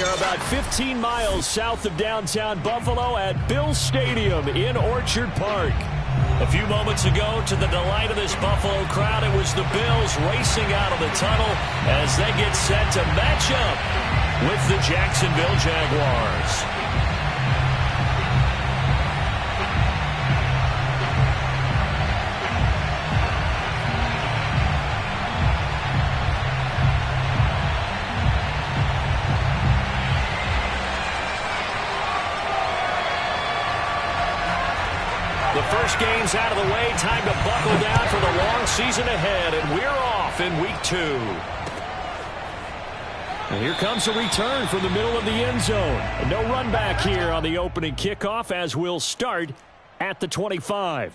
We are about 15 miles south of downtown Buffalo at Bill Stadium in Orchard Park. A few moments ago, to the delight of this Buffalo crowd, it was the Bills racing out of the tunnel as they get set to match up with the Jacksonville Jaguars. The first game's out of the way. Time to buckle down for the long season ahead, and we're off in week 2. And here comes a return from the middle of the end zone. And no run back here on the opening kickoff as we'll start at the 25.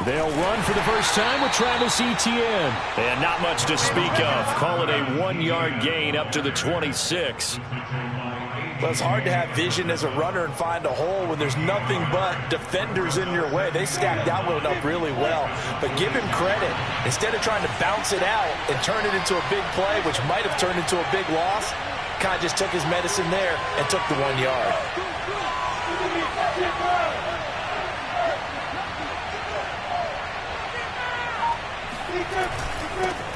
They'll run for the first time with Travis Etienne. And not much to speak of. Call it a 1-yard gain up to the 26. Well, it's hard to have vision as a runner and find a hole when there's nothing but defenders in your way. They stacked that one up really well. But give him credit. Instead of trying to bounce it out and turn it into a big play, which might have turned into a big loss, kind of just took his medicine there and took the 1 yard.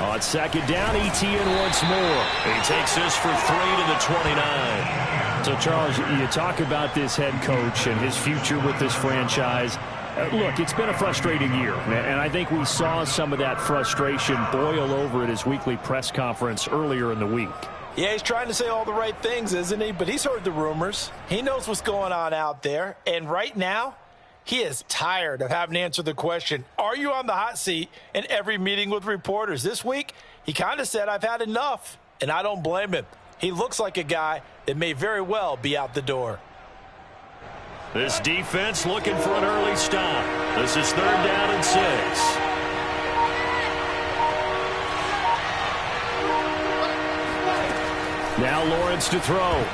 On second down, Etienne once more. He takes this for 3 to the 29. So, Charles, you talk about this head coach and his future with this franchise. Look, it's been a frustrating year, and I think we saw some of that frustration boil over at his weekly press conference earlier in the week. Yeah, he's trying to say all the right things, isn't he? But he's heard the rumors. He knows what's going on out there. And right now, he is tired of having to answer the question, are you on the hot seat in every meeting with reporters? This week, he kind of said, I've had enough, and I don't blame him. He looks like a guy that may very well be out the door. This defense looking for an early stop. This is 3rd down and 6. Now Lawrence to throw.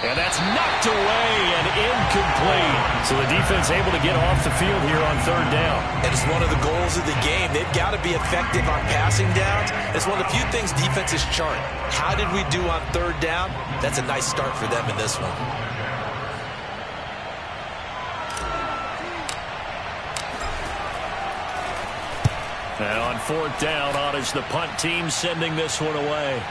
And that's knocked away and incomplete. So the defense able to get off the field here on 3rd down. And it's one of the goals of the game. They've got to be effective on passing downs. It's one of the few things defenses chart. How did we do on 3rd down? That's a nice start for them in this one. And on 4th down, on is the punt team sending this one away.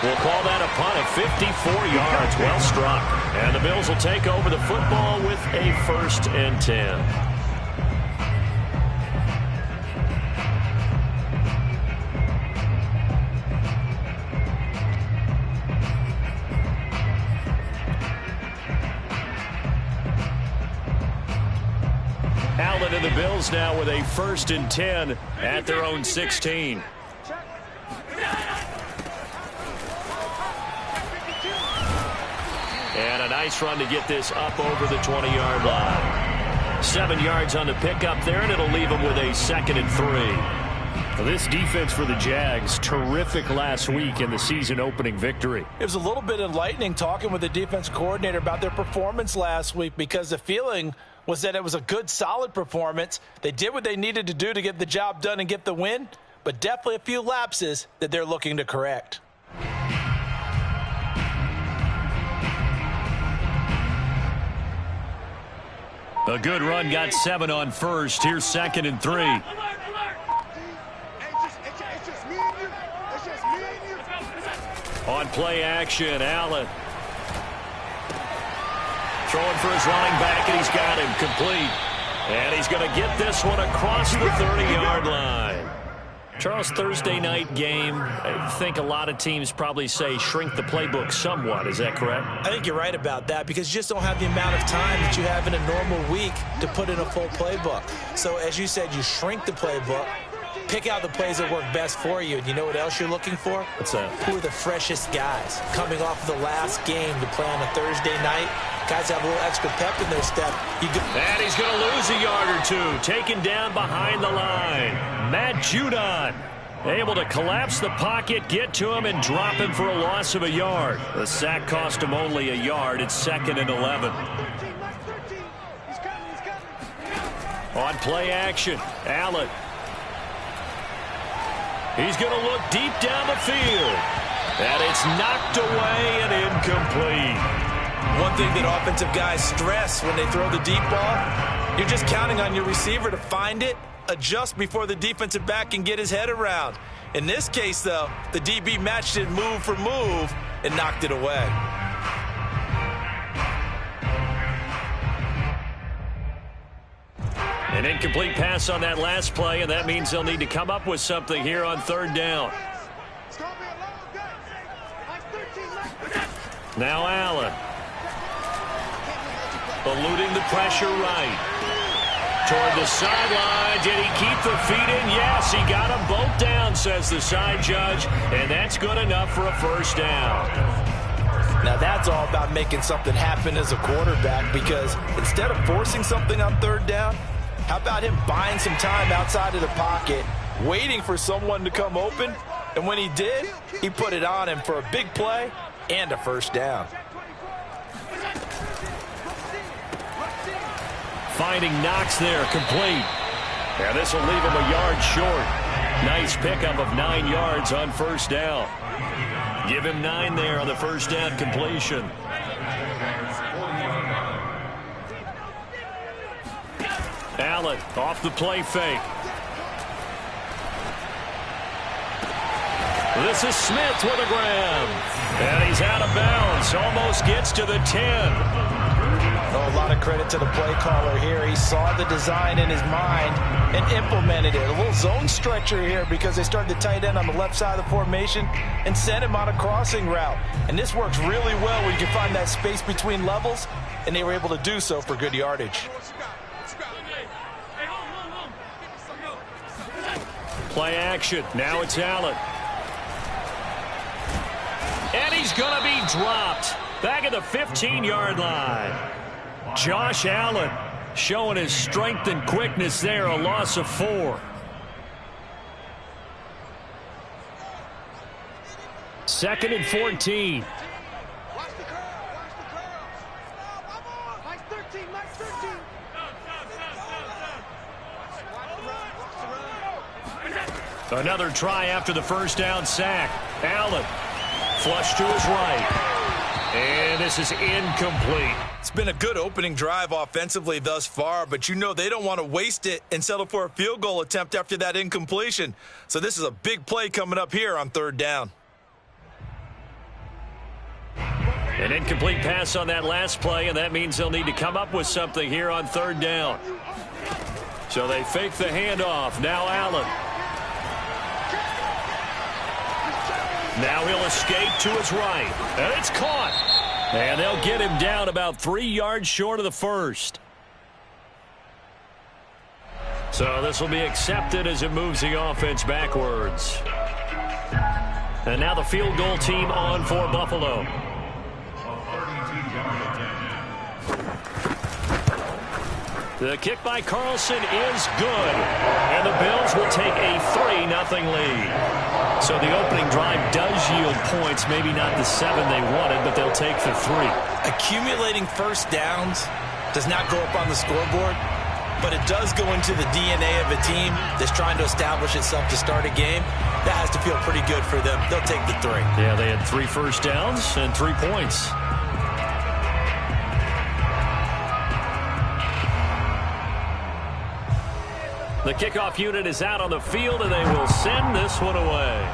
We'll call that a punt of 54 yards. Well struck. And the Bills will take over the football with a 1st and 10. Allen and the Bills now with a 1st and 10 at their own 16. And a nice run to get this up over the 20-yard line. 7 yards on the pickup there, and it'll leave them with a 2nd and 3. Well, this defense for the Jags, terrific last week in the season-opening victory. It was a little bit enlightening talking with the defense coordinator about their performance last week because the feeling was that it was a good, solid performance. They did what they needed to do to get the job done and get the win, but definitely a few lapses that they're looking to correct. A good run, got 7 on 1st. Here's 2nd and 3. On play action, Allen. Throwing for his running back, and he's got him complete. And he's going to get this one across the 30-yard line. Charles, Thursday night game, I think a lot of teams probably say shrink the playbook somewhat. Is that correct? I think you're right about that because you just don't have the amount of time that you have in a normal week to put in a full playbook. So as you said, you shrink the playbook, pick out the plays that work best for you. And you know what else you're looking for? What's that? Who are the freshest guys coming off the last game to play on a Thursday night? Guys have a little extra pep in their step. And he's going to lose a yard or two. Taken down behind the line. Matt Judon able to collapse the pocket, get to him, and drop him for a loss of a yard. The sack cost him only a yard. It's 2nd and 11. On play action, Allen. He's going to look deep down the field. And it's knocked away and incomplete. One thing that offensive guys stress when they throw the deep ball, you're just counting on your receiver to find it, adjust before the defensive back can get his head around. In this case, though, the DB matched it move for move and knocked it away. An incomplete pass on that last play, and that means they'll need to come up with something here on 3rd down. Now Allen. Eluding the pressure right. Toward the sideline. Did he keep the feet in? Yes, he got them both down, says the side judge. And that's good enough for a 1st down. Now that's all about making something happen as a quarterback, because instead of forcing something on 3rd down, how about him buying some time outside of the pocket, waiting for someone to come open? And when he did, he put it on him for a big play and a 1st down. Finding Knox there, complete. And this will leave him a yard short. Nice pickup of 9 yards on 1st down. Give him 9 there on the 1st down completion. Allen off the play fake. This is Smith with a grab. And he's out of bounds. Almost gets to the 10. Oh, a lot of credit to the play caller here. He saw the design in his mind and implemented it. A little zone stretcher here because they started the tight end on the left side of the formation and sent him on a crossing route. And this works really well when you can find that space between levels, and they were able to do so for good yardage. Play action. Now it's Allen. And he's going to be dropped back at the 15-yard line. Josh Allen showing his strength and quickness there, a loss of 4. 2nd and 14. Another try after the 1st down sack. Allen flush to his right. And this is incomplete. It's been a good opening drive offensively thus far, but you know they don't want to waste it and settle for a field goal attempt after that incompletion. So this is a big play coming up here on 3rd down. An incomplete pass on that last play, and that means they'll need to come up with something here on 3rd down. So they fake the handoff. Now Allen. Now he'll escape to his right. And it's caught. And they'll get him down about 3 yards short of the 1st. So this will be accepted as it moves the offense backwards. And now the field goal team on for Buffalo. The kick by Carlson is good. And the Bills will take a 3-0 lead. So the opening drive does yield points, maybe not the 7 they wanted, but they'll take the 3. Accumulating 1st downs does not go up on the scoreboard, but it does go into the DNA of a team that's trying to establish itself to start a game. That has to feel pretty good for them. They'll take the 3. Yeah, they had 3 first downs and 3 points. The kickoff unit is out on the field, and they will send this one away.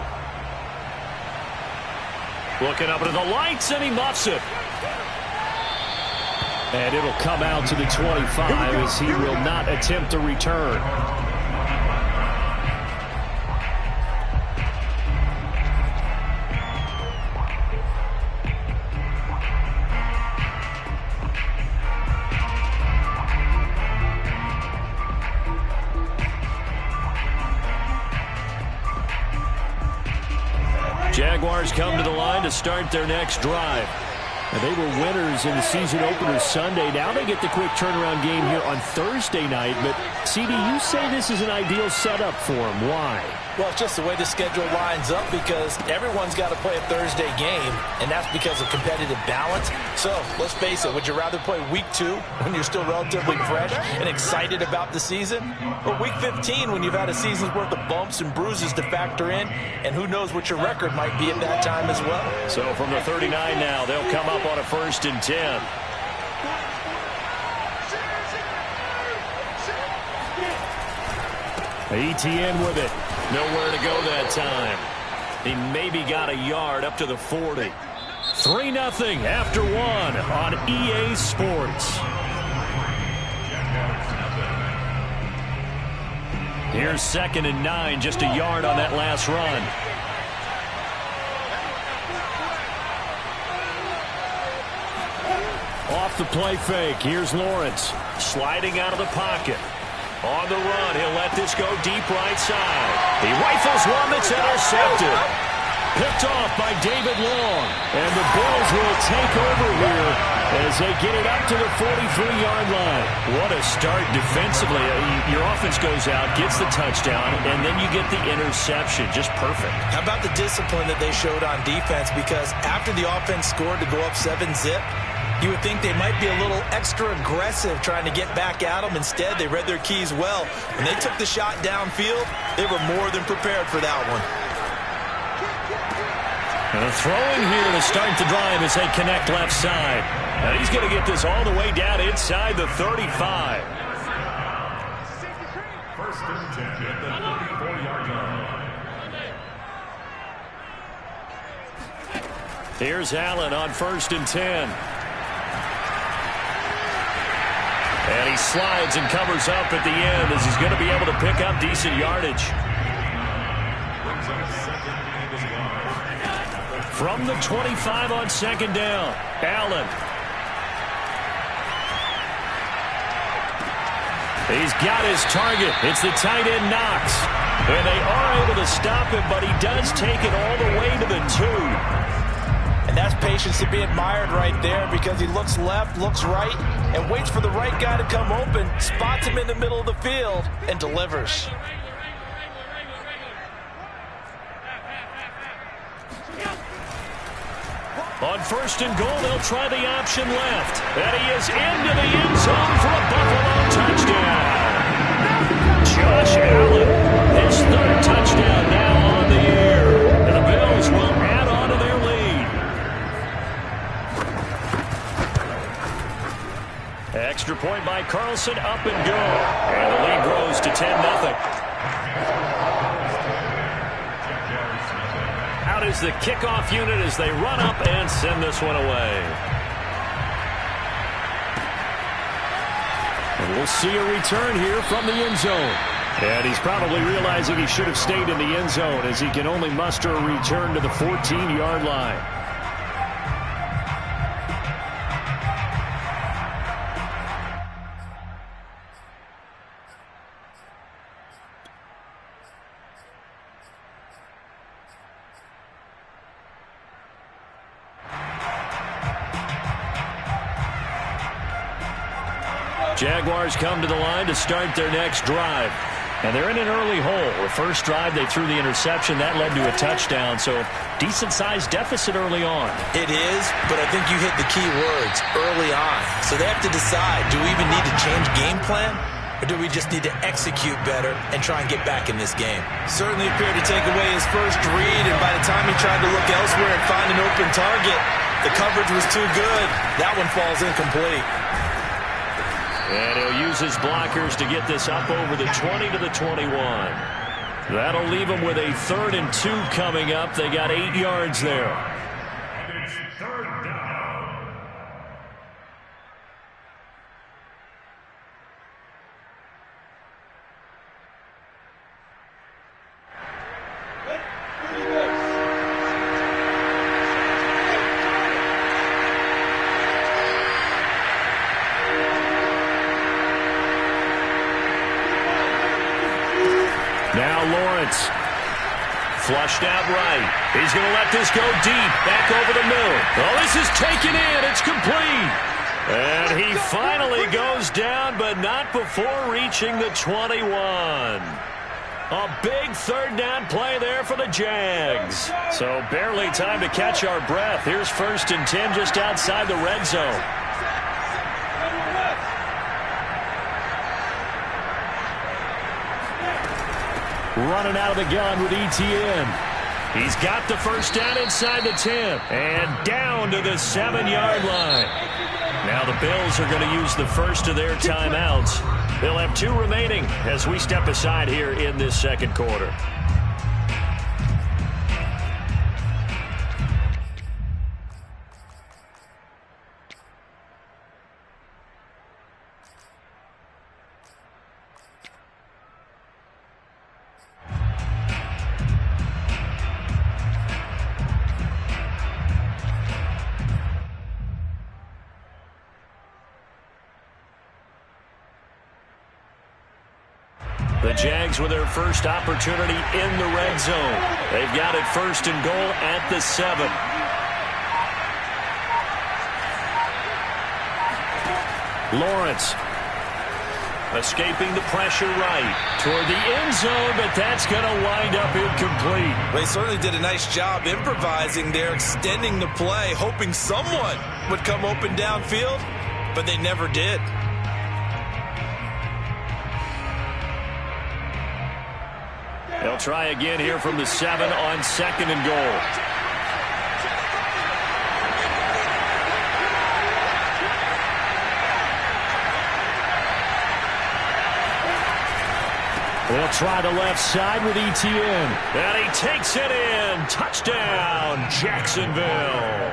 Looking up into the lights, and he muffs it. And it'll come out to the 25 as he will not attempt a return. Jaguars come to the line to start their next drive. And they were winners in the season opener Sunday. Now they get the quick turnaround game here on Thursday night. But, CD, you say this is an ideal setup for them. Why? Well, it's just the way the schedule lines up because everyone's got to play a Thursday game, and that's because of competitive balance. So, let's face it, would you rather play week 2 when you're still relatively fresh and excited about the season? Or week 15 when you've had a season's worth of bumps and bruises to factor in, and who knows what your record might be at that time as well? So, from the 39 now, they'll come up on a 1st and 10. ETN with it. Nowhere to go that time. He maybe got a yard up to the 40. 3-0 after 1 on EA Sports. Here's 2nd and 9, just a yard on that last run. Off the play fake. Here's Lawrence sliding out of the pocket. On the run, he'll let this go deep right side. He rifles one that's intercepted. Picked off by David Long. And the Bills will take over here as they get it up to the 43-yard line. What a start defensively. Your offense goes out, gets the touchdown, and then you get the interception. Just perfect. How about the discipline that they showed on defense? Because after the offense scored to go up 7-zip, you would think they might be a little extra aggressive trying to get back at them. Instead, they read their keys well. When they took the shot downfield, they were more than prepared for that one. And a throw-in here to start the drive as they connect left side. And he's going to get this all the way down inside the 35. 1st and 10 at the 34-yard line. Here's Allen on 1st and 10. And he slides and covers up at the end as he's going to be able to pick up decent yardage. From the 25 on 2nd down, Allen. He's got his target. It's the tight end Knox. And they are able to stop him, but he does take it all the way to the 2. And that's patience to be admired right there because he looks left, looks right, and waits for the right guy to come open, spots him in the middle of the field, and delivers. On 1st and goal, they'll try the option left. And he is into the end zone for a Buffalo touchdown. Josh Allen, his 3rd touchdown now on the air. And the Bills will add on to their lead. Extra point by Carlson, up and go. And the lead grows to 10-0. Out is the kickoff unit as they run up and send this one away. And we'll see a return here from the end zone. And he's probably realizing he should have stayed in the end zone as he can only muster a return to the 14-yard line. Jaguars come to the line to start their next drive. And they're in an early hole. The first drive, they threw the interception. That led to a touchdown. So, decent-sized deficit early on. It is, but I think you hit the key words, early on. So they have to decide, do we even need to change game plan? Or do we just need to execute better and try and get back in this game? Certainly appeared to take away his first read, and by the time he tried to look elsewhere and find an open target, the coverage was too good. That one falls incomplete. And he'll use his blockers to get this up over the 20 to the 21. That'll leave him with a 3rd and 2 coming up. They got 8 yards there. And it's 3rd down. Now Lawrence Flushed out right. He's going to let this go deep. Back over the middle. Oh, this is taken in. It's complete. And he finally goes down, but not before reaching the 21. A big third down play there for the Jags. So barely time to catch our breath. Here's 1st and 10 just outside the red zone. Running out of the gun with ETN. He's got the first down inside the 10. And down to the 7-yard line. Now the Bills are going to use the first of their timeouts. They'll have 2 remaining as we step aside here in this second quarter. The Jags with their first opportunity in the red zone. They've got it 1st and goal at the 7. Lawrence escaping the pressure right toward the end zone, but that's going to wind up incomplete. They certainly did a nice job improvising there, extending the play, hoping someone would come open downfield, but they never did. They'll try again here from the 7 on 2nd and goal. They'll try the left side with ETN. And he takes it in. Touchdown, Jacksonville.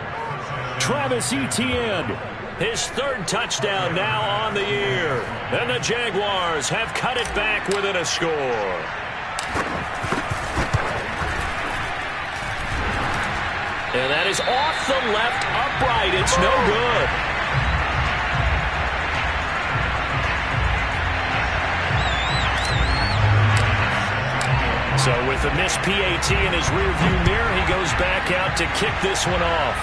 Travis Etienne, his 3rd touchdown now on the year. And the Jaguars have cut it back within a score. And that is off the left upright. It's no good. So with a missed PAT in his rearview mirror, he goes back out to kick this one off.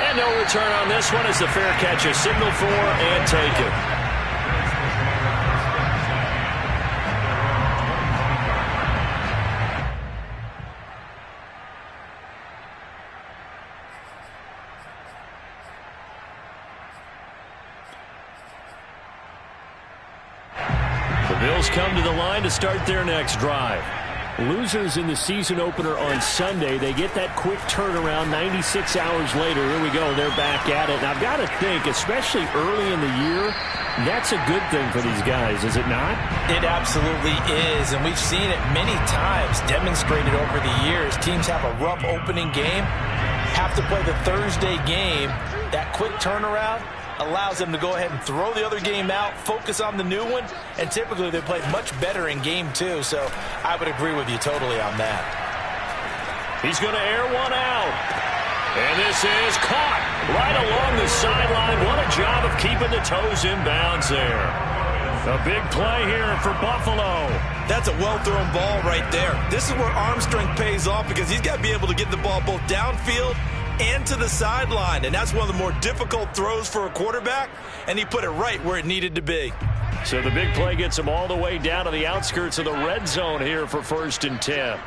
And no return on this one as the fair catch is signaled for and taken. Bills come to the line to start their next drive. Losers in the season opener on Sunday, they get that quick turnaround 96 hours later. Here we go. They're back at it. And I've got to think, especially early in the year, that's a good thing for these guys, is it not? It absolutely is, and we've seen it many times demonstrated over the years. Teams have a rough opening game, have to play the Thursday game. That quick turnaround allows them to go ahead and throw the other game out, focus on the new one, and typically they play much better in game 2, so I would agree with you totally on that. He's going to air one out. And this is caught right along the sideline. What a job of keeping the toes in bounds there. A big play here for Buffalo. That's a well-thrown ball right there. This is where arm strength pays off because he's got to be able to get the ball both downfield and to the sideline, and that's one of the more difficult throws for a quarterback, and he put it right where it needed to be. So the big play gets him all the way down to the outskirts of the red zone here for 1st and 10.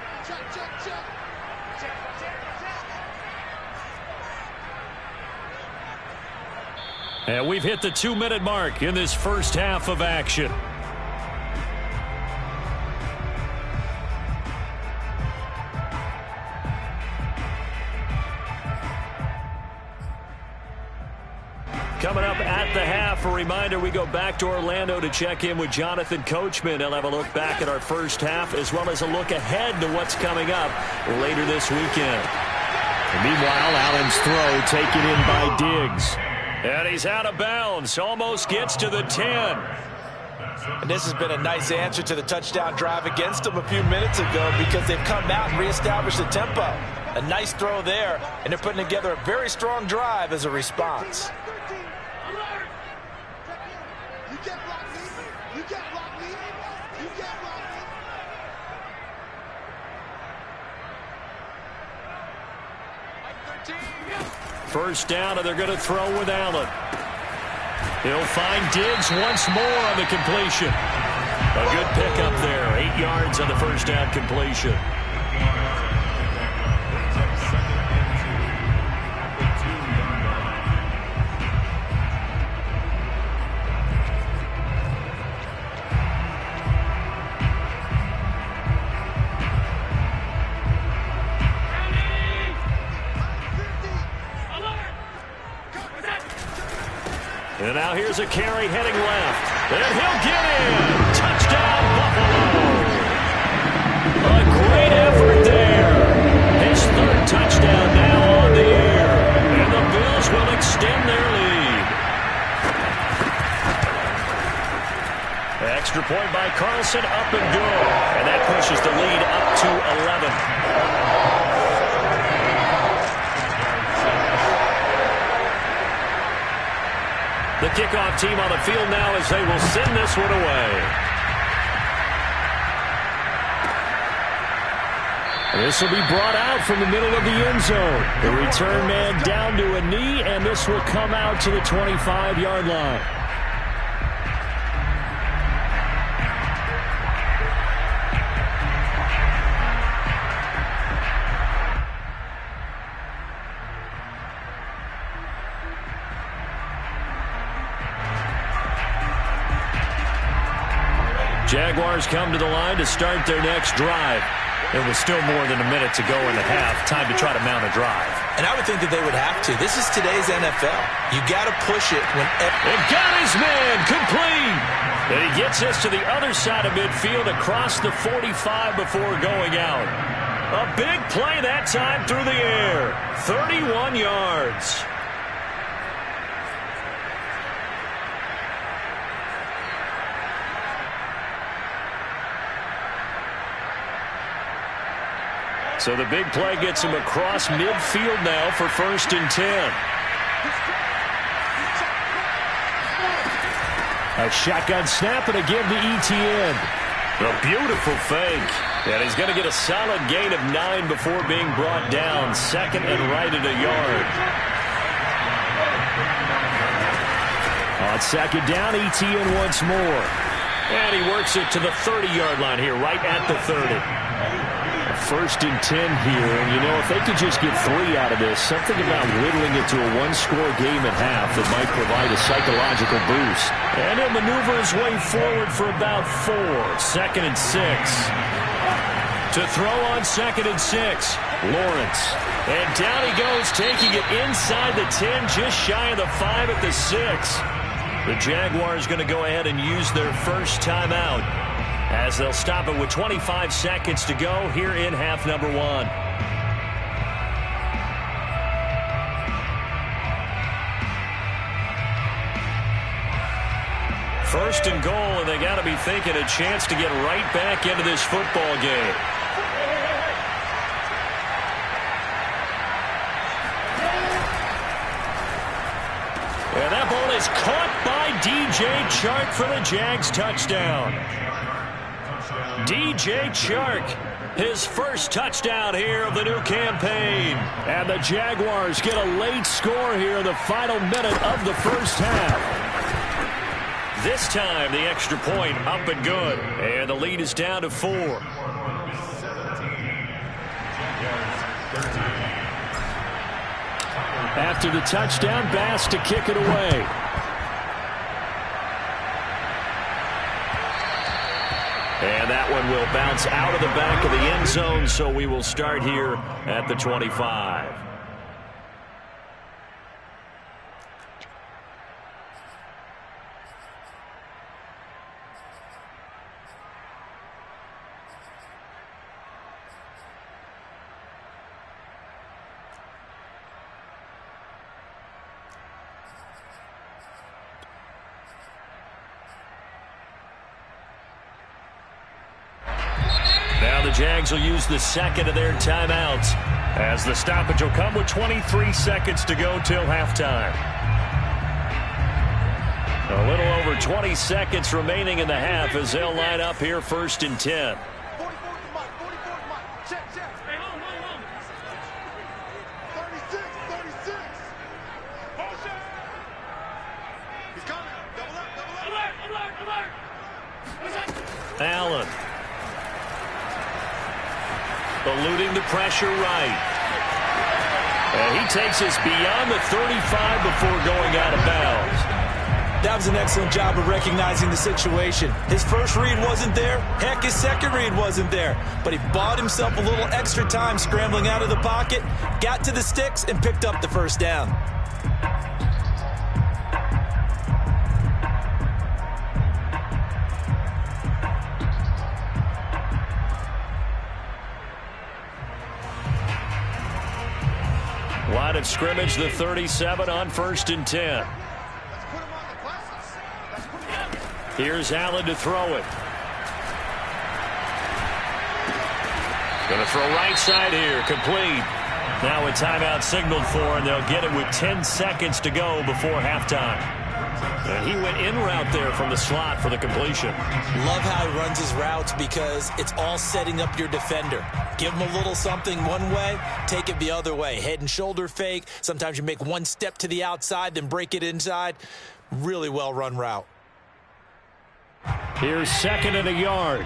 And we've hit the 2-minute mark in this first half of action. Coming up at the half, a reminder, we go back to Orlando to check in with Jonathan Coachman. He'll have a look back at our first half as well as a look ahead to what's coming up later this weekend. And meanwhile, Allen's throw taken in by Diggs. And he's out of bounds, almost gets to the 10. And this has been a nice answer to the touchdown drive against them a few minutes ago because they've come out and reestablished the tempo. A nice throw there, and they're putting together a very strong drive as a response. First down, and they're going to throw with Allen. He'll find Diggs once more on the completion. A good pickup there. 8 yards on the first down completion. And now here's a carry heading left. And he'll get in. Touchdown, Buffalo. A great effort there. His third touchdown now on the air. And the Bills will extend their lead. Extra point by Carlson, up and good. And that pushes the lead up to 11. The kickoff team on the field now as they will send this one away. This will be brought out from the middle of the end zone. The return man down to a knee, and this will come out to the 25-yard line. Jaguars come to the line to start their next drive. It was still more than a minute to go in the half. Time to try to mount a drive. And I would think that they would have to. This is today's NFL. You got to push it when... And got his man complete. And he gets us to the other side of midfield across the 45 before going out. A big play that time through the air. 31 yards. So the big play gets him across midfield now for 1st and 10. A shotgun snap and a give to ETN. A beautiful fake. And he's going to get a solid gain of 9 before being brought down. 2nd and right at a yard. On 2nd down, ETN once more. And he works it to the 30-yard line here, right at the 30. 1st and 10 here, and you know, if they could just get 3 out of this, something about whittling it to a one-score game at half that might provide a psychological boost. And he'll maneuver his way forward for about 4. 2nd and 6. To throw on 2nd and 6, Lawrence. And down he goes, taking it inside the 10, just shy of the 5 at the 6. The Jaguars going to go ahead and use their first timeout, as they'll stop it with 25 seconds to go here in half number 1. First and goal, and they got to be thinking a chance to get right back into this football game. And that ball is caught by DJ Chark for the Jags touchdown. DJ Chark, his first touchdown here of the new campaign. And the Jaguars get a late score here in the final minute of the first half. This time, the extra point up and good. And the lead is down to 4. After the touchdown, Bass to kick it away. And that one will bounce out of the back of the end zone, so we will start here at the 25. Now the Jags will use the second of their timeouts, as the stoppage will come with 23 seconds to go till halftime. A little over 20 seconds remaining in the half as they'll line up here 1st and 10. Allen. Eluding the pressure right. And he takes us beyond the 35 before going out of bounds. That was an excellent job of recognizing the situation. His first read wasn't there. Heck, his second read wasn't there. But he bought himself a little extra time scrambling out of the pocket, got to the sticks, and picked up the first down. Line of scrimmage, the 37 on 1st and 10. Here's Allen to throw it. Going to throw right side here, complete. Now a timeout signaled for, and they'll get it with 10 seconds to go before halftime. And he went in route there from the slot for the completion. Love how he runs his routes because it's all setting up your defender. Give him a little something one way, take it the other way. Head and shoulder fake. Sometimes you make one step to the outside, then break it inside. Really well run route. Here's 2nd and a yard.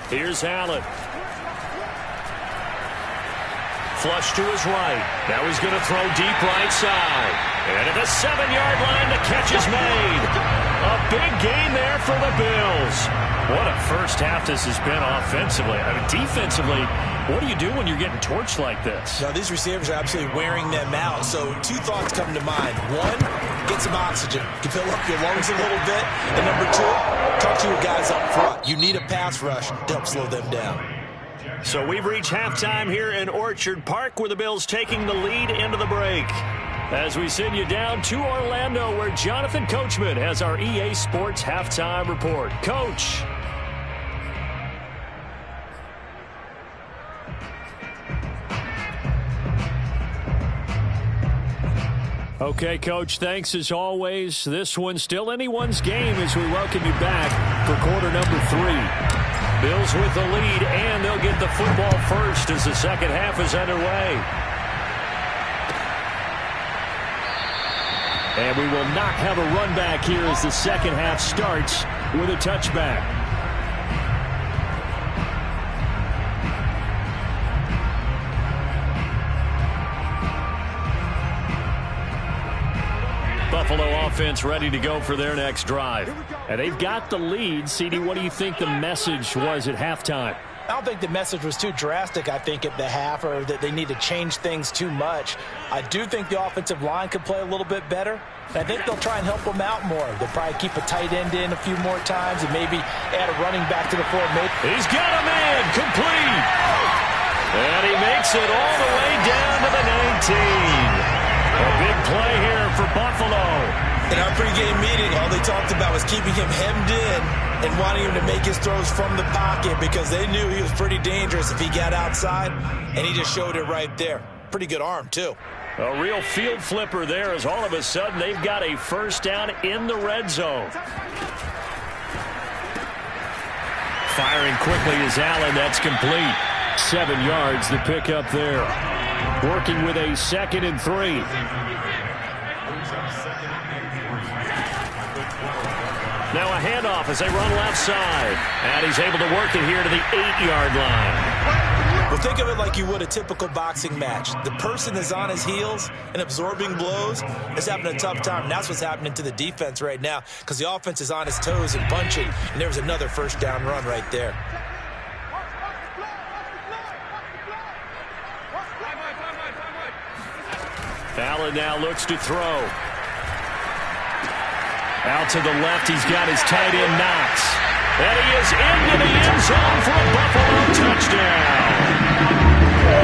Here's Allen. Flush to his right. Now he's going to throw deep right side. And at the 7-yard line, the catch is made. A big gain there for the Bills. What a first half this has been offensively. I mean, defensively, what do you do when you're getting torched like this? Now, these receivers are absolutely wearing them out. So 2 thoughts come to mind. 1, get some oxygen. You fill up your lungs a little bit. And number 2, talk to your guys up front. You need a pass rush to help slow them down. So we've reached halftime here in Orchard Park, where the Bills taking the lead into the break. As we send you down to Orlando, where Jonathan Coachman has our EA Sports halftime report. Coach. Okay, Coach, thanks as always. This one's still anyone's game as we welcome you back for quarter number 3. Bills with the lead, and they'll get the football first as the second half is underway. And we will not have a run back here as the second half starts with a touchback. Buffalo offense ready to go for their next drive. And they've got the lead. CD, what do you think the message was at halftime? I don't think the message was too drastic, I think, at the half, or that they need to change things too much. I do think the offensive line could play a little bit better. I think they'll try and help them out more. They'll probably keep a tight end in a few more times and maybe add a running back to the formation. He's got a man, complete. And he makes it all the way down to the 19. A big play here for Buffalo. In our pregame meeting, all they talked about was keeping him hemmed in and wanting him to make his throws from the pocket because they knew he was pretty dangerous if he got outside, and he just showed it right there. Pretty good arm, too. A real field flipper there as all of a sudden they've got a first down in the red zone. Firing quickly is Allen. That's complete. 7 yards the pick up there. Working with a 2nd and 3. Now a handoff as they run left side. And he's able to work it here to the 8-yard line. Well, think of it like you would a typical boxing match. The person is on his heels and absorbing blows is having a tough time. And that's what's happening to the defense right now because the offense is on his toes and punching. And there was another first down run right there. Allen now looks to throw. Out to the left, he's got his tight end Knox. And he is into the end zone for a Buffalo touchdown.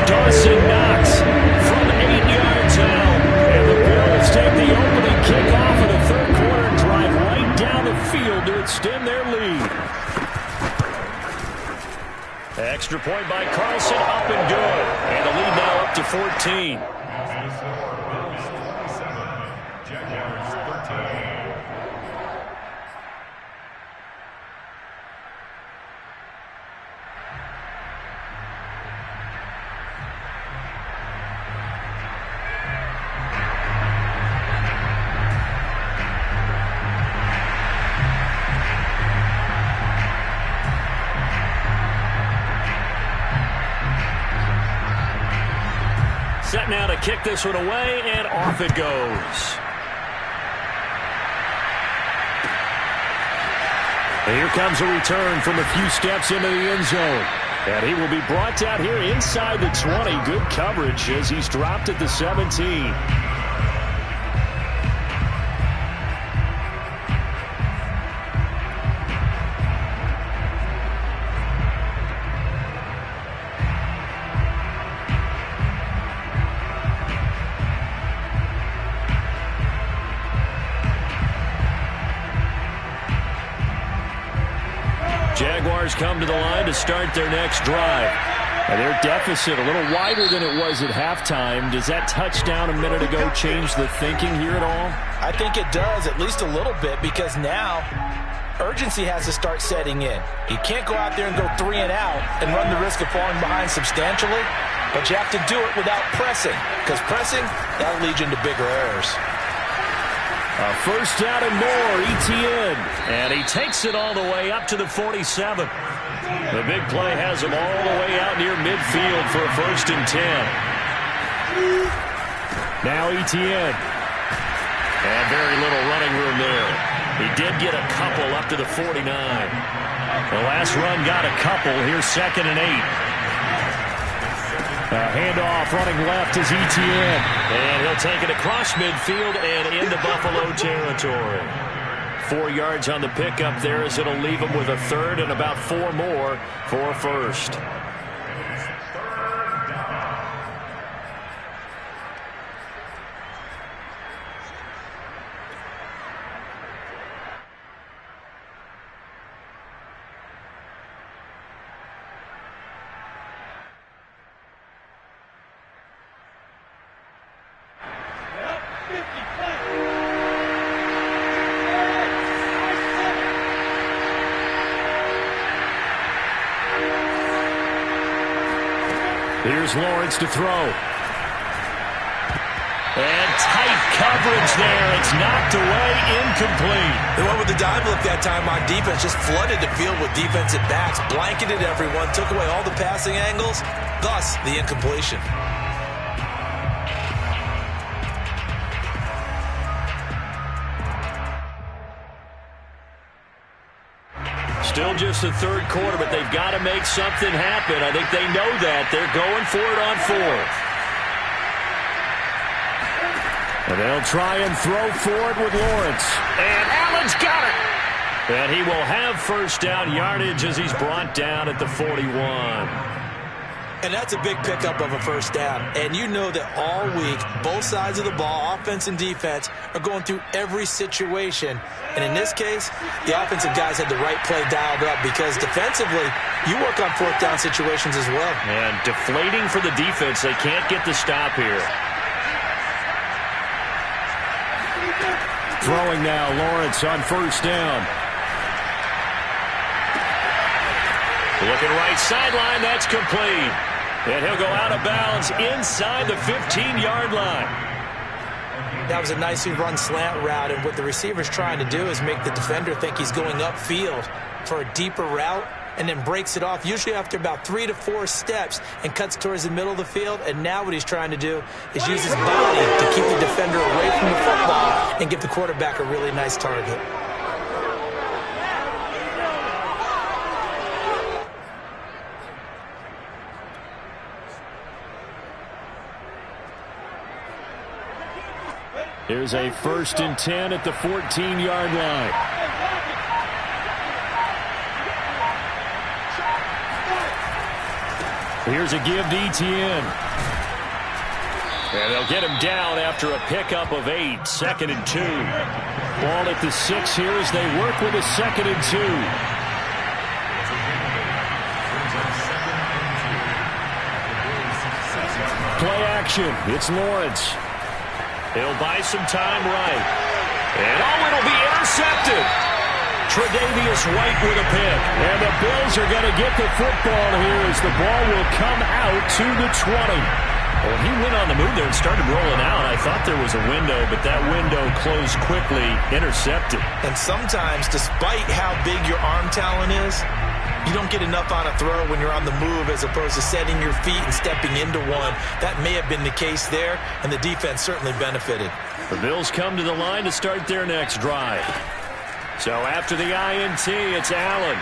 Dawson Knox from 8 yards out. And the Bills take the opening kickoff of the third quarter and drive right down the field to extend their lead. Extra point by Carlson, up and good. And the lead now up to 14. set now to kick this one away, and off it goes. And here comes a return from a few steps into the end zone. And he will be brought down here inside the 20. Good coverage as he's dropped at the 17. Jaguars come to the line to start their next drive. And their deficit a little wider than it was at halftime. Does that touchdown a minute ago change the thinking here at all? I think it does, at least a little bit, because now urgency has to start setting in. You can't go out there and go 3 and out and run the risk of falling behind substantially, but you have to do it without pressing, because pressing, that'll lead you into bigger errors. A first down and more, ETN. And he takes it all the way up to the 47. The big play has him all the way out near midfield for a 1st and 10. Now ETN. And very little running room there. He did get a couple up to the 49. The last run got a couple. Here's 2nd and 8. Handoff running left is ETN. And he'll take it across midfield and into Buffalo territory. 4 yards on the pickup there as it'll leave him with a 3rd and about 4 more for a 1st. Here's Lawrence to throw. And tight coverage there. It's knocked away, incomplete. They went with the dime look that time on defense. Just flooded the field with defensive backs. Blanketed everyone. Took away all the passing angles. Thus, the incompletion. Still just the 3rd quarter, but they've got to make something happen. I think they know that. They're going for it on 4th. And they'll try and throw forward with Lawrence. And Allen's got it. And he will have first down yardage as he's brought down at the 41. And that's a big pickup of a first down. And you know that all week, both sides of the ball, offense and defense, are going through every situation. And in this case, the offensive guys had the right play dialed up because defensively, you work on 4th down situations as well. And deflating for the defense. They can't get the stop here. Throwing now, Lawrence on first down. Looking right sideline, that's complete. And he'll go out of bounds inside the 15-yard line. That was a nicely run slant route, and what the receiver's trying to do is make the defender think he's going upfield for a deeper route and then breaks it off, usually after about 3 to 4 steps, and cuts towards the middle of the field. And now what he's trying to do is use his body to keep the defender away from the football and give the quarterback a really nice target. Here's a 1st and 10 at the 14-yard line. Here's a give to ETN. And they'll get him down after a pickup of 8. 2nd and 2. Ball at the 6 here as they work with a 2nd and 2. Play action. It's Lawrence. He'll buy some time right. And it'll be intercepted. Tre'Davious White with a pick. And the Bills are going to get the football here as the ball will come out to the 20. Well, he went on the move there and started rolling out. I thought there was a window, but that window closed quickly, intercepted. And sometimes, despite how big your arm talent is, You don't get enough on a throw when you're on the move as opposed to setting your feet and stepping into one. That may have been the case there, and the defense certainly benefited. The Bills come to the line to start their next drive. So after the INT, it's Allen.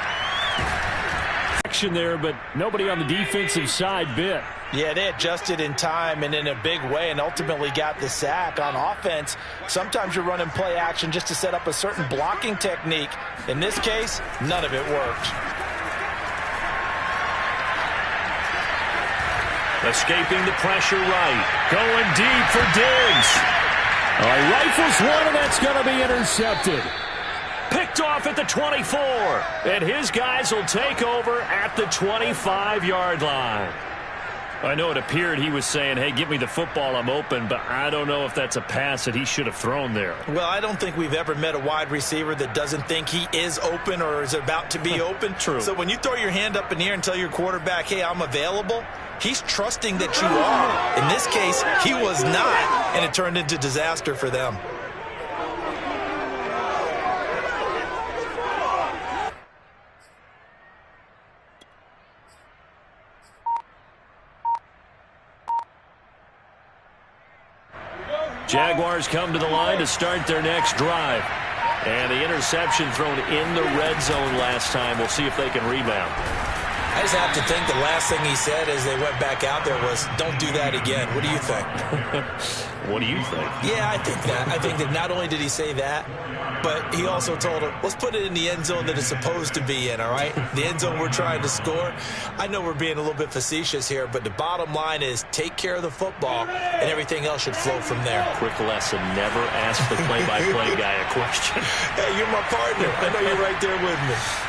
Action there, but nobody on the defensive side bit. Yeah, they adjusted in time and in a big way and ultimately got the sack. On offense, sometimes you're running play action just to set up a certain blocking technique. In this case, none of it worked. Escaping the pressure right. Going deep for Diggs. Rifles one, and that's going to be intercepted. Picked off at the 24. And his guys will take over at the 25-yard line. I know it appeared he was saying, hey, give me the football, I'm open, but I don't know if that's a pass that he should have thrown there. Well, I don't think we've ever met a wide receiver that doesn't think he is open or is about to be open. True. So when you throw your hand up in the air and tell your quarterback, hey, I'm available, he's trusting that you are. In this case, he was not, and it turned into disaster for them. Jaguars come to the line to start their next drive. And the interception thrown in the red zone last time. We'll see if they can rebound. I just have to think the last thing he said as they went back out there was, don't do that again. What do you think? What do you think? Yeah, I think that. I think that not only did he say that, but he also told him, let's put it in the end zone that it's supposed to be in, all right? The end zone we're trying to score. I know we're being a little bit facetious here, but the bottom line is take care of the football, and everything else should flow from there. Quick lesson, never ask the play-by-play guy a question. Hey, you're my partner. I know you're right there with me.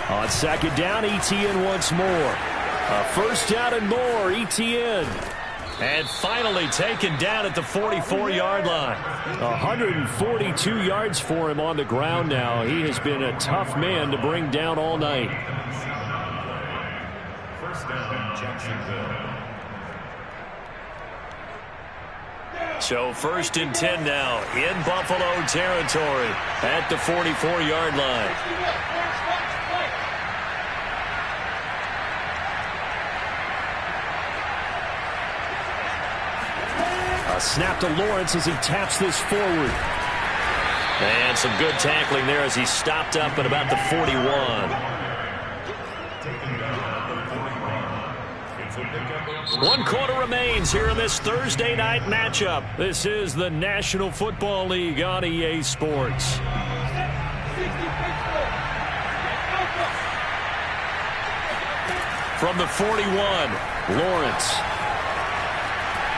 On second down, ETN once more. A first down and more, ETN. And finally taken down at the 44-yard line. 142 yards for him on the ground now. He has been a tough man to bring down all night. First down, Jacksonville. So first and 10 now in Buffalo territory at the 44-yard line. A snap to Lawrence as he taps this forward. And some good tackling there as he stopped up at about the 41. 1 quarter remains here in this Thursday night matchup. This is the National Football League on EA Sports. From the 41, Lawrence.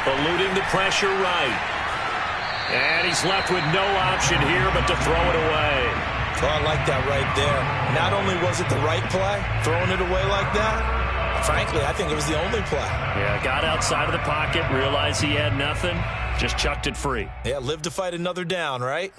Eluding the pressure right. And he's left with no option here but to throw it away. Oh, I like that right there. Not only was it the right play, throwing it away like that, frankly, I think it was the only play. Yeah, got outside of the pocket, realized he had nothing, just chucked it free. Yeah, live to fight another down, right?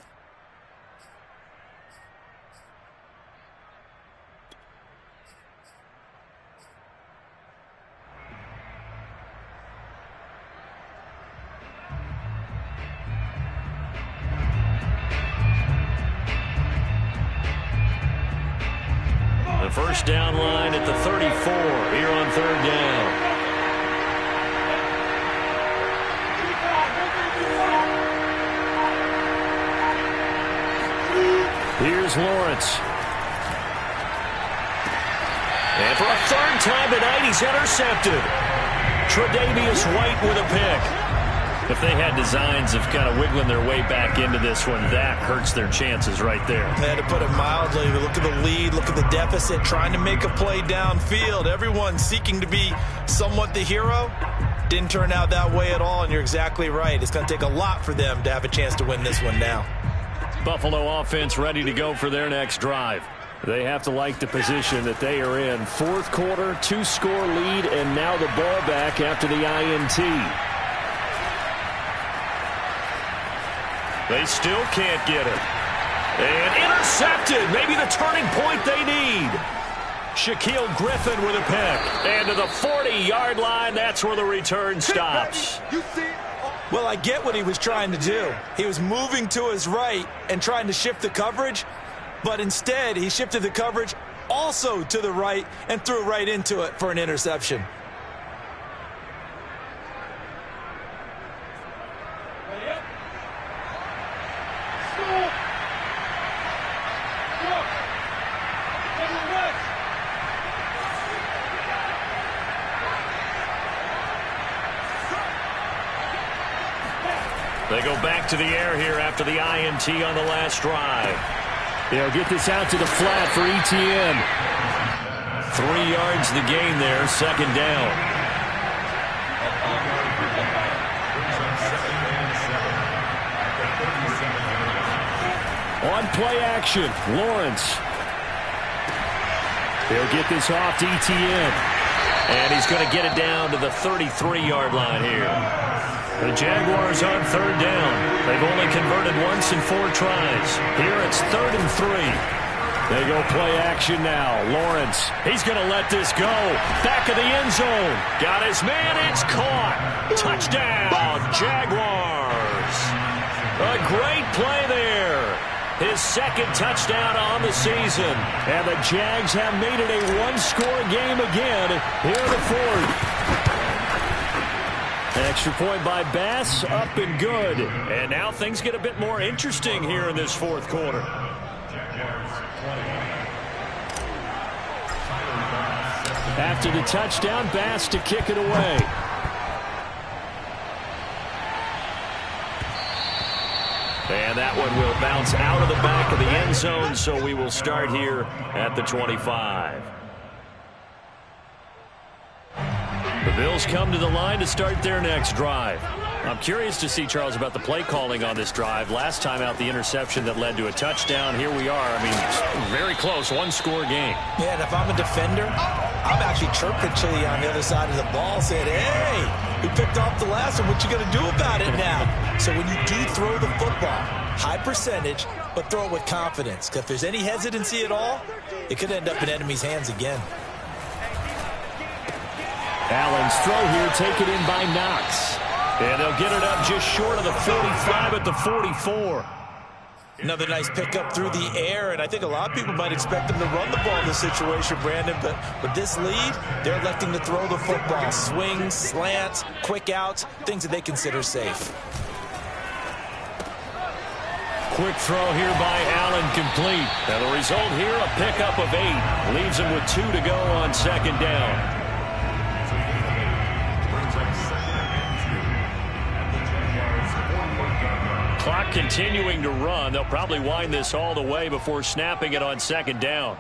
The first down line at the 34 here on third down. Here's Lawrence. And for a third time tonight, he's intercepted. Tre'Davious White with a pick. If they had designs of kind of wiggling their way back into this one, that hurts their chances right there. They had to put it mildly. Look at the lead, look at the deficit, trying to make a play downfield. Everyone seeking to be somewhat the hero. Didn't turn out that way at all, and you're exactly right. It's going to take a lot for them to have a chance to win this one now. Buffalo offense ready to go for their next drive. They have to like the position that they are in. Fourth quarter, 2-score lead, and now the ball back after the INT. They still can't get it. And intercepted. Maybe the turning point they need. Shaquille Griffin with a pick. And to the 40-yard line, that's where the return stops. Well, I get what he was trying to do. He was moving to his right and trying to shift the coverage, but instead he shifted the coverage also to the right and threw right into it for an interception. They go back to the air here after the INT on the last drive. They'll get this out to the flat for ETN. 3 yards the gain there, second down. On play action, Lawrence. They'll get this off to ETN. And he's going to get it down to the 33-yard line here. The Jaguars on third down. They've only converted once in 4 tries. Here it's 3rd and 3. They go play action now. Lawrence, he's going to let this go. Back of the end zone. Got his man. It's caught. Touchdown, Jaguars. A great play there. His second touchdown on the season. And the Jags have made it a one-score game again here in the 4th. Extra point by Bass, up and good. And now things get a bit more interesting here in this 4th quarter. After the touchdown, Bass to kick it away. And that one will bounce out of the back of the end zone, so we will start here at the 25. The Bills come to the line to start their next drive. I'm curious to see, Charles, about the play calling on this drive. Last time out, the interception that led to a touchdown. Here we are. I mean, very close, one-score game. Yeah, and if I'm a defender, I'm actually chirping Chili on the other side of the ball, saying, hey, we picked off the last one. What you going to do about it now? So when you do throw the football, high percentage, but throw it with confidence. Because if there's any hesitancy at all, it could end up in enemy's hands again. Allen's throw here taken in by Knox. And they'll get it up just short of the 45 at the 44. Another nice pickup through the air, and I think a lot of people might expect them to run the ball in this situation, Brandon, but with this lead, they're electing to throw the football. Swings, slants, quick outs, things that they consider safe. Quick throw here by Allen, complete. And the result here, a pickup of 8. Leaves him with 2 to go on second down. Clock continuing to run. They'll probably wind this all the way before snapping it on second down.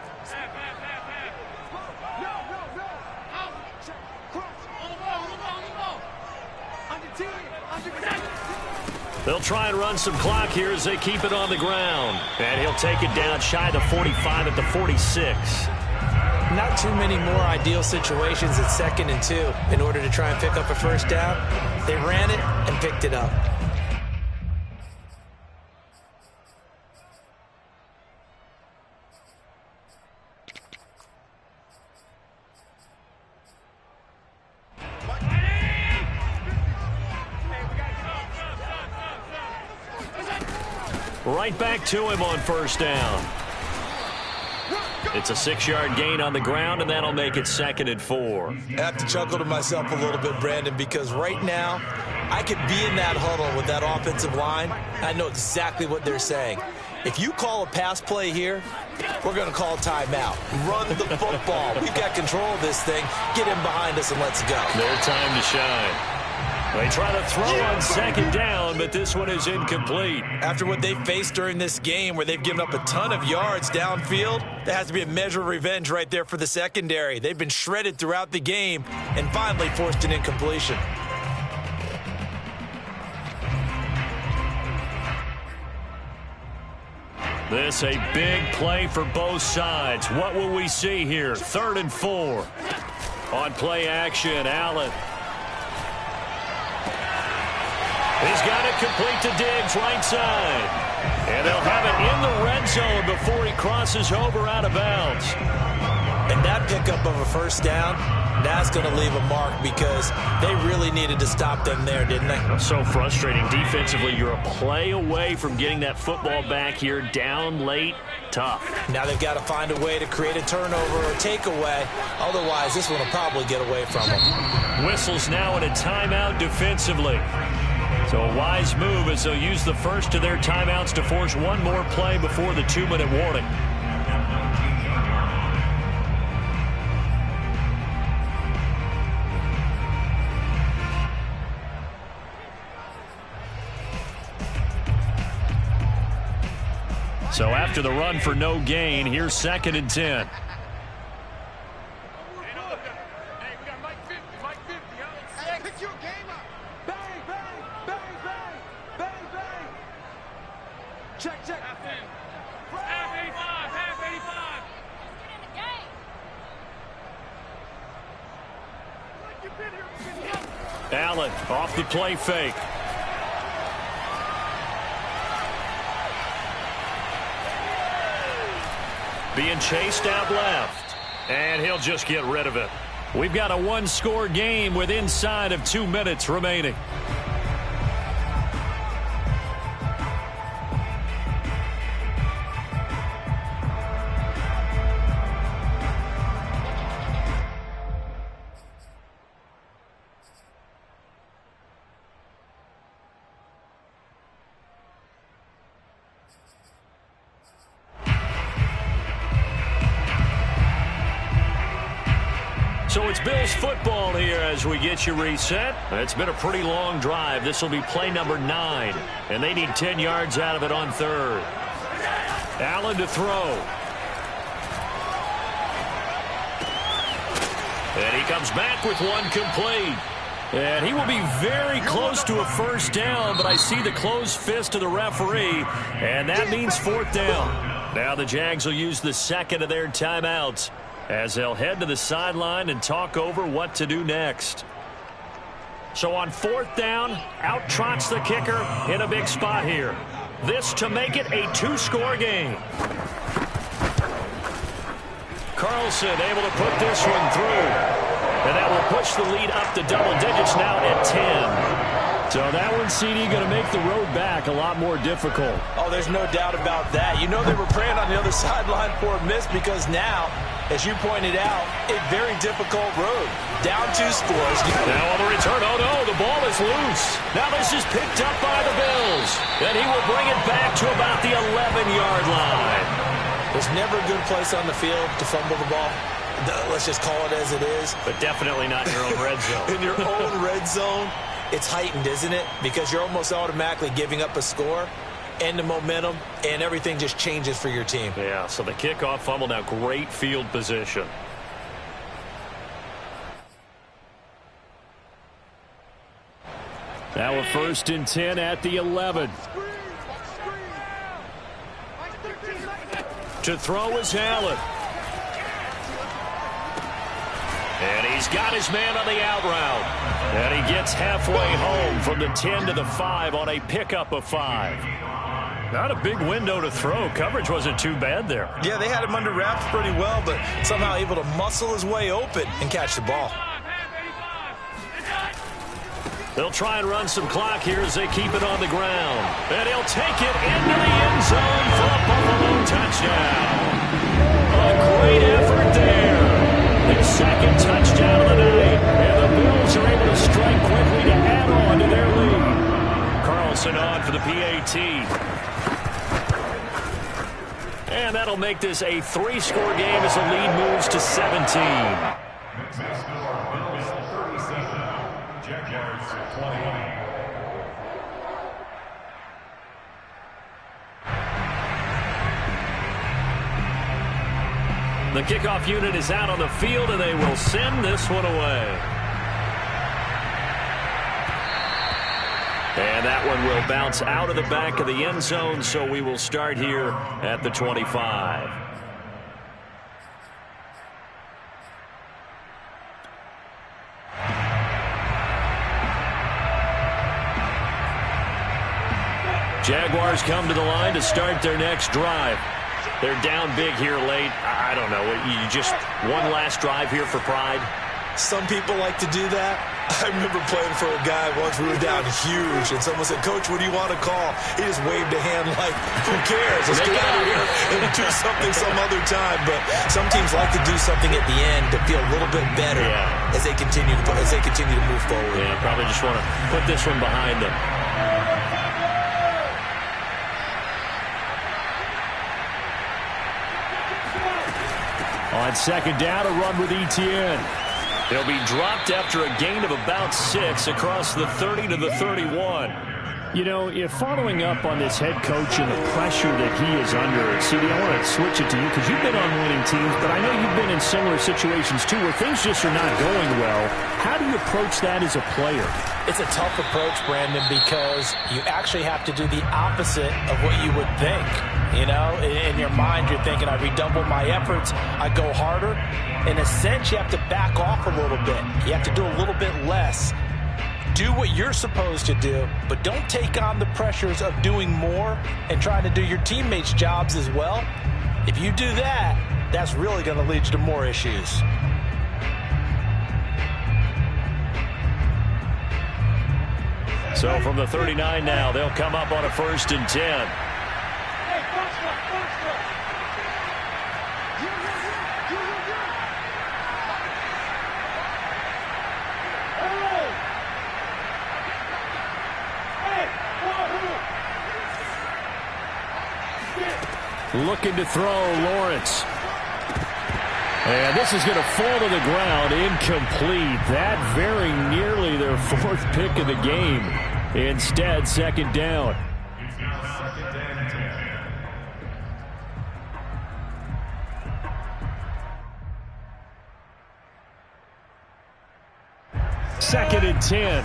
They'll try and run some clock here as they keep it on the ground. And he'll take it down shy of the 45 at the 46. Not too many more ideal situations at 2nd and 2 in order to try and pick up a first down. They ran it and picked it up. Right back to him on first down. It's a 6-yard gain on the ground, and that'll make it 2nd and 4. I have to chuckle to myself a little bit, Brandon, because right now I could be in that huddle with that offensive line. I know exactly what they're saying. If you call a pass play here, we're going to call timeout. Run the football. We've got control of this thing. Get him behind us and let's go. Their time to shine. They try to throw on second down, but this one is incomplete. After what they faced during this game where they've given up a ton of yards downfield, there has to be a measure of revenge right there for the secondary. They've been shredded throughout the game and finally forced an incompletion. This a big play for both sides. What will we see here? 3rd and 4. On play action, Allen. He's got it complete to Diggs, right side. And they'll have it in the red zone before he crosses over out of bounds. And that pickup of a first down, that's going to leave a mark because they really needed to stop them there, didn't they? So frustrating. Defensively, you're a play away from getting that football back here, down late, tough. Now they've got to find a way to create a turnover or takeaway. Otherwise, this one will probably get away from them. Whistles now in a timeout defensively. So a wise move as they'll use the first of their timeouts to force one more play before the 2-minute warning. So after the run for no gain, here's 2nd and 10. Allen off the play fake. Being chased out left. And he'll just get rid of it. We've got a one-score game with inside of 2 minutes remaining. So it's Bills football here as we get you reset. It's been a pretty long drive. This will be play number 9. And they need 10 yards out of it on 3rd. Allen to throw. And he comes back with one complete. And he will be very close to a first down, but I see the closed fist of the referee, and that means 4th down. Now the Jags will use the second of their timeouts as they'll head to the sideline and talk over what to do next. So on 4th down, out trots the kicker in a big spot here. This to make it a 2-score game. Carlson able to put this one through. And that will push the lead up to double digits now at 10. So that one, CD, going to make the road back a lot more difficult. Oh, there's no doubt about that. You know they were praying on the other sideline for a miss because now, as you pointed out, a very difficult road. Down 2 scores. Now on the return, oh no, the ball is loose. Now this is picked up by the Bills. And he will bring it back to about the 11-yard line. There's never a good place on the field to fumble the ball. Let's just call it as it is. But definitely not in your own red zone. In your own red zone, it's heightened, isn't it? Because you're almost automatically giving up a score and the momentum, and everything just changes for your team. Yeah, so the kickoff fumble, now great field position. Now a 1st and 10 at the 11. To throw is Allen. And he's got his man on the out route. And he gets halfway home from the 10 to the 5 on a pickup of 5. Not a big window to throw. Coverage wasn't too bad there. Yeah, they had him under wraps pretty well, but somehow able to muscle his way open and catch the ball. They'll try and run some clock here as they keep it on the ground. And he'll take it into the end zone for a Buffalo touchdown. A great effort there. His 2nd touchdown of the night. And the Bills are able to strike quickly to add on to their lead. Carlson on for the PAT. And that'll make this a 3-score game as the lead moves to 17. The kickoff unit is out on the field, and they will send this one away. And that one will bounce out of the back of the end zone, so we will start here at the 25. Jaguars come to the line to start their next drive. They're down big here late. I don't know. You just one last drive here for pride? Some people like to do that. I remember playing for a guy once. We were down huge, and someone said, "Coach, what do you want to call?" He just waved a hand like, "Who cares? Let's get out of here and do something some other time." But some teams like to do something at the end to feel a little bit better as they continue to move forward. Yeah, probably just want to put this one behind them. On second down, a run with Etienne. He'll be dropped after a gain of about 6 across the 30 to the 31. You know, if following up on this head coach and the pressure that he is under, CD, I want to switch it to you because you've been on winning teams, but I know you've been in similar situations too where things just are not going well. How do you approach that as a player? It's a tough approach, Brandon, because you actually have to do the opposite of what you would think. You know, in your mind, you're thinking, I redouble my efforts, I go harder. In a sense, you have to back off a little bit. You have to do a little bit less. Do what you're supposed to do, but don't take on the pressures of doing more and trying to do your teammates' jobs as well. If you do that, that's really going to lead you to more issues. So from the 39 now, they'll come up on a 1st and 10. Looking to throw, Lawrence. And this is going to fall to the ground, incomplete. That very nearly their 4th pick of the game. Instead, second down. Second and 10.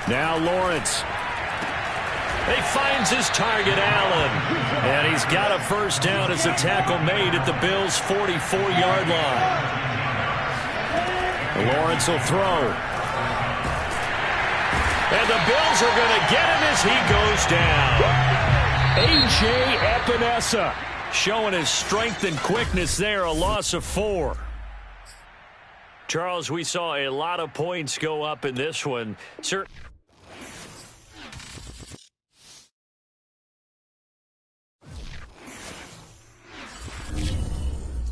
Now Lawrence. He finds his target, Allen. And he's got a first down as a tackle made at the Bills' 44-yard line. Lawrence will throw. And the Bills are going to get him as he goes down. A.J. Epinesa showing his strength and quickness there, a loss of 4. Charles, we saw a lot of points go up in this one. Sir.